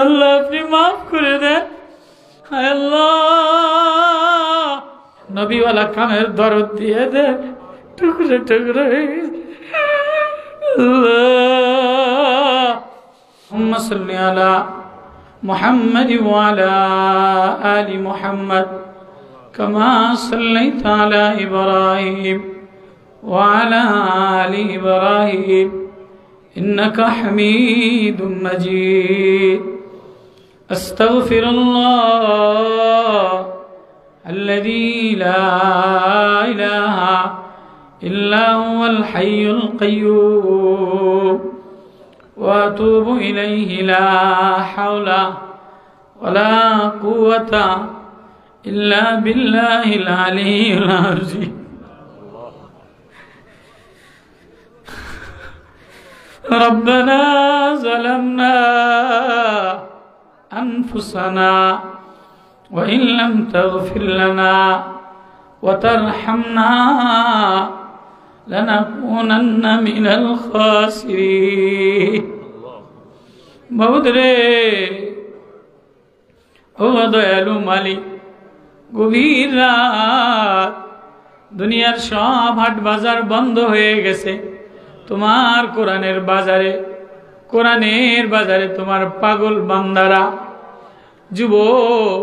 আল্লাহ আপনি মাফ করে দেন। হায় আল্লাহ, নবীওয়ালা কানের দরদ দিয়ে দেন, টুকরে টুকরে হয়ে গেছে। اللهم صل على محمد وعلى آل محمد كما صليت على إبراهيم وعلى آل إبراهيم إنك حميد مجيد. أستغفر الله الذي لا إله إلا هو الحي القيوم وأتوب إليه لا حول ولا قوة إلا بالله العلي العظيم. ربنا ظلمنا أنفسنا وإن لم تغفر لنا وترحمنا لنكونن من الخاسرين. বহুদরে ও দয়ালু মালিক, গভীর রাত, দুনিয়ার সব হাট বাজার বন্ধ হয়ে গেছে, তোমার কোরআনের বাজারে তোমার পাগল বান্দারা, যুবক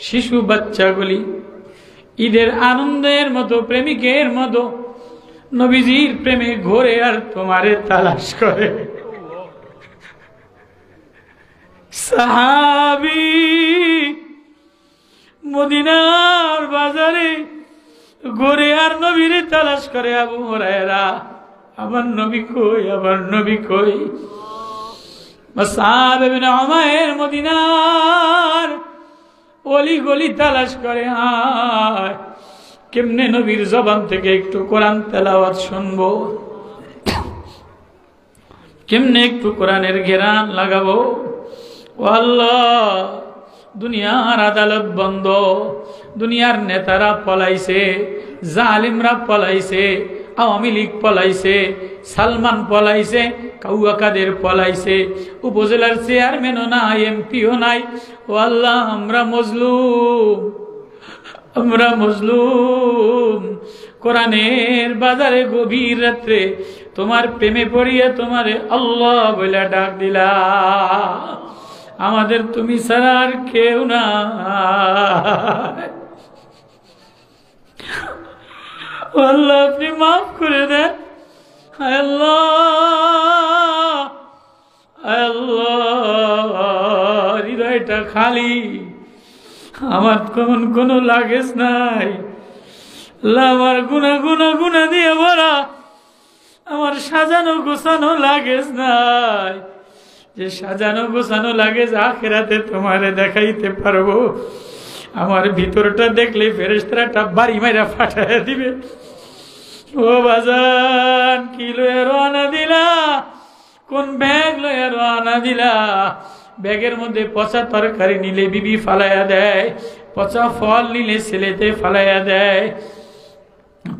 শিশু বাচ্চাগুলি ঈদের আনন্দের মতো, প্রেমিকের মতো নবীজির প্রেমে ঘোরে আর তোমারে তালাশ করে। সাহাবী মদিনার বাজারে ঘোরে আর নবীরে তালাশ করে। আবু হুরায়রা, আমার নবী কই, আমার নবী কই? মুসআব ইবনে উমাইর মদিনার অলি গলি তালাশ করে, হায় কেমনে নবীর জবান থেকে একটু কোরআন তেলাওয়াত শুনবো, কেমনে একটু কোরআনের ঘেরান লাগাবো। ও আল্লাহ, দুনিয়ার আদালত বন্ধ, দুনিয়ার নেতারা পলাইছে, জালিমরা পলাইছে, আওয়ামী লীগ পলাইছে, সালমান পলাইছে, কাউয়া কাদের পলাইছে, উপজেলার চেয়ারম্যানও নাই, এমপিও নাই। ও আল্লাহ, আমরা মজলুম। কোরআনের বাজারে গভীর রাত্রে তোমার প্রেমে পড়িয়া তোমারে আল্লাহ বলে ডাক দিলা, আমাদের তুমি ছাড়া আর কেউ না। আল্লাহ আপনি মাফ করে দেন। হায় আল্লাহ, হৃদয়টা খালি, আমার কোনো লাগেজ নাই। আমার গুনা দিয়ে ভরা, আমার সাজানো গোছানো লাগেজ নাই। যে সাজানো গোছানো লাগেজ আখিরাতে তোমারে দেখাইতে পারবো, আমার ভিতরটা দেখলে ফেরেশতারা বাড়ি মাইরা ফাটাইয়া দিবে। ও বাজান, কি লইয়া রওনা দিলা? কোন ব্যাগ লইয়া রওনা দিলা? ব্যাগের মধ্যে পচা তরকারি নিলে বিবি ফালাইয়া দেয়, পচা ফল নিলে ছেলেতে ফালাইয়া দেয়,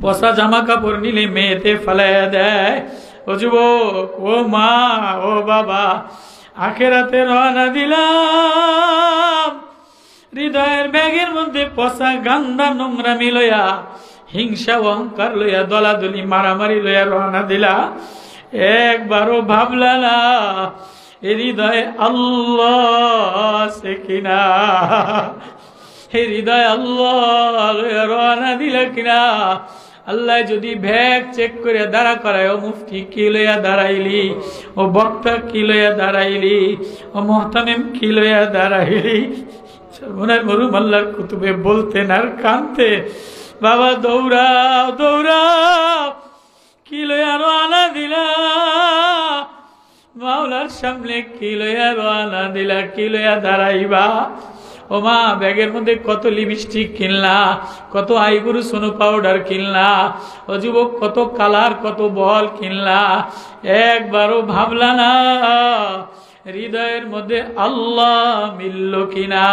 পচা জামা কাপড় নিলে মেয়েতে ফালাইয়া দেয়। ও যুবক, ও মা, ও বাবা, আখিরাতে রওনা দিলাম, হৃদয়ের ব্যাগের মধ্যে পচা গান্দা নোংরামি লইয়া, হিংসা অহংকার লইয়া, দলাদলি মারামারি লইয়া রওনা দিলা। একবারও ভাবলা না হৃদয়ে আল্লাহ আছে কিনা? হৃদয় আল্লাহ লইয়া রওনা দিলা কিনা? আল্লাহ যদি ব্যাগ চেক করে দাঁড়া করায়, ও মুফতি কি লইয়া দাঁড়াইলি, ও বক্তা কি লইয়া দাঁড়াইলি, ও মুহতামিম কি লইয়া দাঁড়াইলি? সর্বনাশ মরুম আল্লাহর কুতুবে বলতেন আর কানতে, বাবা দৌড়াও দৌড়াও, কি লইয়া রওনা দিলা? মাওলার সামনে কি লইয়া রওনা দিলা? কি লইয়া দাঁড়াইবা? ও মা, ব্যাগের মধ্যে কত লিপস্টিক কিনলা, কত আইবুড়ো সোনো পাউডার কিনলা, ও যুবক কত কালার কত বল কিনলা, একবারও ভাবলা না হৃদয়ের মধ্যে আল্লাহ মিলল কিনা?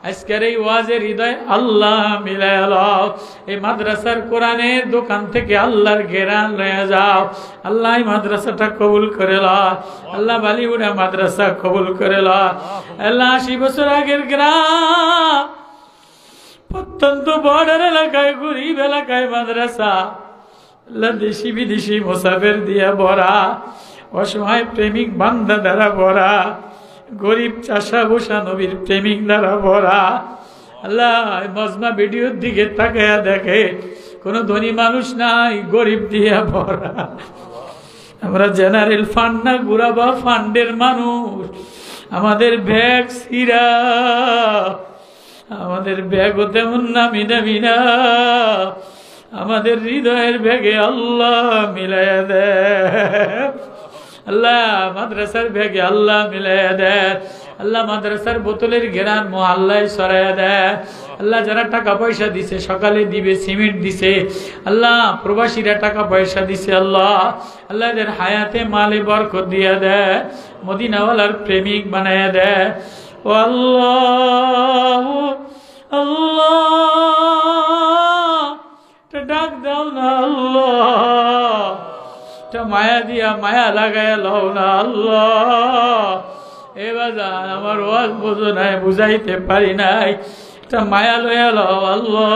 আজকের এই ওয়াজের হৃদয় আল্লাহ মিলায়া লও। এই মাদ্রাসার কোরআনের দোকান থেকে আল্লাহর ঘেরান লয়ে যাও। আল্লাহ এই মাদ্রাসাটা কবুল করে লও। আল্লাহ বালিউডা মাদ্রাসা কবুল করে লও। আল্লাহ 80 বছর আগের গ্রাম, প্রত্যন্ত বর্ডার এলাকায়, গরিব এলাকায় মাদ্রাসা, আল্লাহ দেশি বিদেশি মুসাফির দিয়ে ভরা, অসহায় প্রেমিক বান্দা দ্বারা ভরা, গরিব চাষা বসা নবীর প্রেমিক দ্বারা ভরা। আল্লাহ মজমা ভিডিওর দিকে তাকায়া দেখে কোনো ধনী মানুষ নাই, গরিব দিয়ে ভরা। আমরা জেনারেল ফান্ড না, গুরাবা ফান্ডের মানুষ। আমাদের ব্যাগ সিরা, আমাদের ব্যাগও তেমন নামি দামি না। আমাদের হৃদয়ের ব্যাগে আল্লাহ মিলাইয়া দেয়। আল্লাহ মাদ্রাসার ব্যাগে আল্লাহ মিলাইয়া দেয়। আল্লাহ মাদ্রাসার বোতলের ঘেরান মহল্লায় সরাইয়া দেয়। আল্লাহ যারা টাকা পয়সা দিছে, সকালে দিবে, সিমেন্ট দিছে, আল্লাহ প্রবাসীরা টাকা পয়সা দিছে, আল্লাহ আল্লাহ এদের হায়াতে মালে বরকত দিয়া দেয়, মদিনাওয়ালার প্রেমিক বানাইয়া দেয়। ও আল্লাহ, আল্লাহ ডাক দাও না, আল্লাহ মায়া দিয়া মায়া লাগায় লও না, আল্লাহ এবার আমার ওয়াজ বোঝো নাই, বুঝাইতে পারি নাই, এটা মায়া লয়া লও আল্লাহ।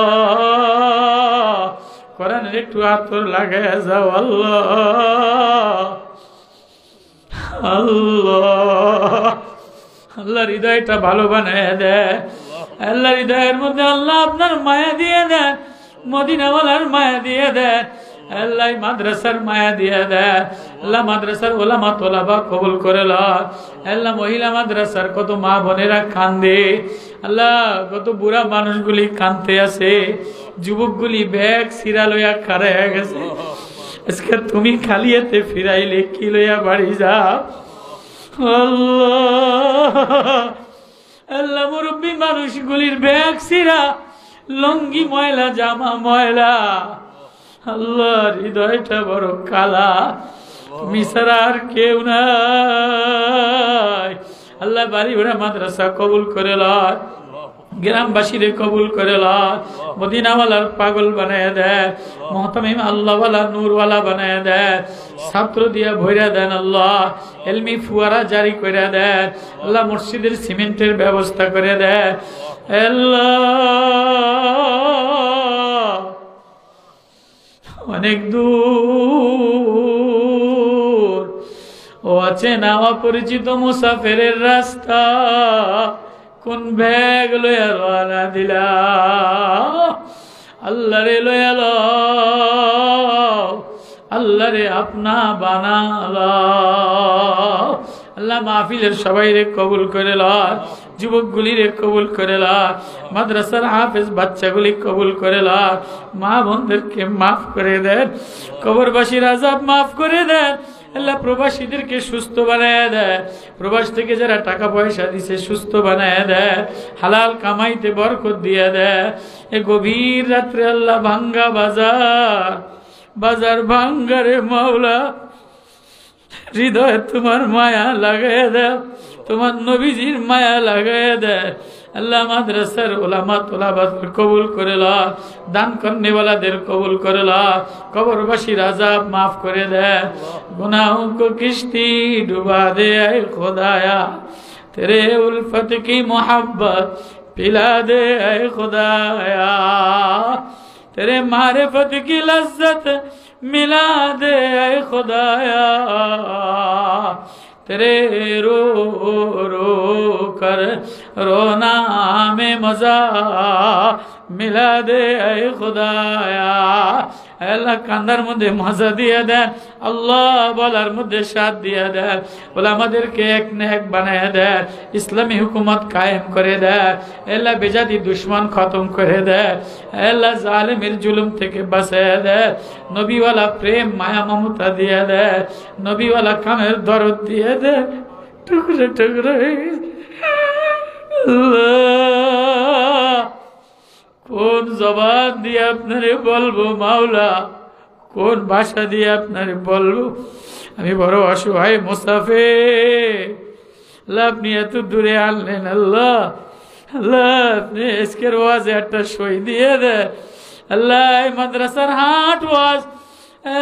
কোরআনের একটু আতর লাগায় যাও আল্লাহ, আল্লাহ আল্লাহর হৃদয়টা ভালো বানায় দেয়। আল্লাহর হৃদয়ের মধ্যে আল্লাহ আপনার মায়া দিয়ে দেন, মদিনাওয়ালার মায়া দিয়ে দেন, আল্লাহ মাদ্রাসার মায়া দিয়ে দেয়। আল্লাহ মাদ্রাসার ওলামা তোলাবা কবুল করে লও। আল্লাহ মহিলা মাদ্রাসার কত মা বোনেরা কান্দে, আল্লাহ কত বুড়া মানুষগুলি কান্দতে আছে, যুবকগুলি ব্যাগ সিরা লইয়া খাড়াইয়া গেছে। আজকে তুমি খালি হাতে ফিরাইলে কি লইয়া বাড়ি যাও আল্লাহ। আল্লাহ মুরব্বী মানুষগুলির ব্যাগ সিরা, লঙ্গি ময়লা, জামা ময়লা, আল্লাহ হৃদয়টা বড় কালা, তুমি ছাড়া আর কেউ নাই। আল্লাহ বাড়ি ভরা মাদ্রাসা কবুল করে লয়, গ্রামবাসীরে কবুল করে লয়, মদিনাওয়ালার পাগল বানায় দেয়, মহতামিম আল্লাহওয়ালা নূরওয়ালা বানায় দেয়, ছাত্র দিয়া ভইরা দেন আল্লাহ, এলমি ফুয়ারা জারি করে দেন আল্লাহ, মসজিদের সিমেন্টের ব্যবস্থা করে দেয় আল্লাহ। অনেক দূর ও আছে না অপরিচিত মুসাফিরের রাস্তা, কোন ব্যাগ লইয়া রওনা দিলা আল্লাহ রে লইয়া লো, আল্লাহ রে আপনা বানালা। আল্লাহ মাহফিলের সবাই রে কবুল করে লয়, যুবকগুলি রে কবুল করে লয়, মাদ্রাসার হাফেজ বাচ্চাগুলি কবুল করে লয়, মা বোনদেরকে মাফ করে দেন, কবরবাসীর আযাব মাফ করে দেন। আল্লাহ প্রবাসীদেরকে সুস্থ বানায় দেয়, প্রবাস থেকে যারা টাকা পয়সা দিছে সুস্থ বানায় দেয়, হালাল কামাইতে বরকত দিয়ে দেয়। এ গভীর রাত্রে আল্লাহ ভাঙ্গা বাজার, বাজার ভাঙ্গারে মাওলা, হৃদয়ে তোমার মায়া লাগাই দেয়, তোমার নবীজির মায়া লাগাই দেয়। আল্লাহ মাদ্রাসার ওলামা তোলাবাদের কবুল করে লও, দান করনেওয়ালাদের কবুল করে লও, কবরবাসীর আযাব মাফ করে দে, गुनाहों को किश्ती डुबा दे ऐ खुदाया, तेरे उल्फत की मोहब्बत पिला दे ऐ खुदाया, तेरे मारिफत की लज्जत मिला दे ऐ खुदाया, तेरे रो रो कर रोना में मजा मिला दे ऐ खुदाया। আল্লাহ কান্দার মধ্যে মজা দিয়ে দেন, আল্লাহ বলার মধ্যে সাথ দিয়ে দেন, ওলামাদেরকে এক না এক বানায় দেন, ইসলামী হুকুমত কায়েম করে দেন, আল্লাহ বেজাদি দুশ্মন খতম করে দেন, আল্লাহ জালেমের জুলুম থেকে বাঁচিয়ে দেন, নবীওয়ালা প্রেম মায়া মমতা দিয়ে দেন, নবীওয়ালা কামের দরদ দিয়ে দেন, টুকরে টুকরে কোন জবান দিয়ে আপনারে বলবো মাওলা, কোন ভাষা দিয়ে আপনারে বলবো, আমি বড় অসহায় মুসাফির। আল্লাহ আপনি এত দূরে আনলেন, আল্লাহ আল্লাহ আপনি আজকের ওয়াজে একটা সই দিয়ে দেন আল্লাহ। এই মাদ্রাসার হাট ওয়াজ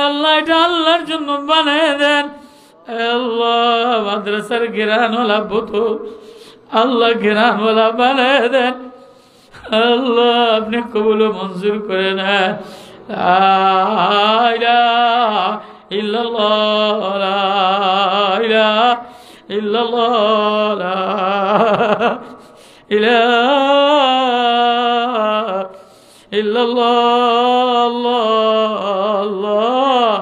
আল্লাহ এটা আল্লাহর জন্য বানিয়ে দেন আল্লাহ। মাদ্রাসার ঘেরানওয়ালা বোতল আল্লাহ ঘেরানওয়ালা বানিয়ে দেন আল্লাহ। আপনি কবুল মঞ্জুর করে নেন। লা ইলাহা ইল্লাল্লাহ, লা ইলাহা ইল্লাল্লাহ, লা ইলাহা ইল্লাল্লাহ। আল্লাহ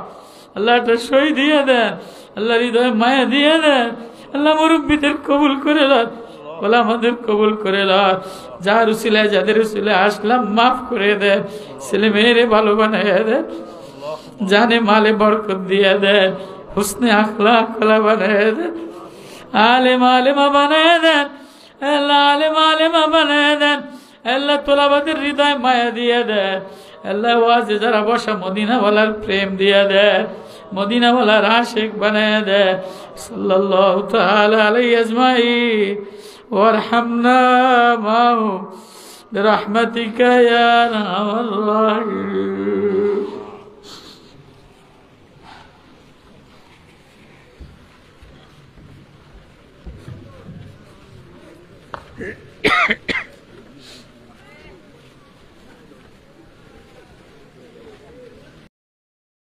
আল্লাহ একটা সই দিয়ে দেন আল্লাহ, হৃদয় মায়া দিয়ে দেন আল্লাহ। মুরব্বীদের কবুল করে দেন বলে আমাদের কবুল করে দেন। যার উসিলায় যাদের উসিলায় আসলাম মাফ করে দেন, ছেলে মেয়েরে ভালো বানিয়ে দেন, জানে মালে বরকত দিয়ে দেন, হুসনে আখলাক বানিয়ে দেন, আলেম আলেমা বানিয়ে দেন আল্লাহ, আলেম আলেমা বানিয়ে দেন আল্লাহ। তোলাবাদের হৃদয় মায়া দিয়ে দেন আল্লাহ। ওয়াজে যারা বসা মদিনাওয়ালার প্রেম দিয়ে দেন, মদিনাওয়ালার আশিক বানিয়ে দেন। সাল্লাল্লাহু তাআলা আলাইহি আজমাইন ওয়ারহামনা মাহুম বিরহমাতিকা ইয়া আরহামার রাহিম।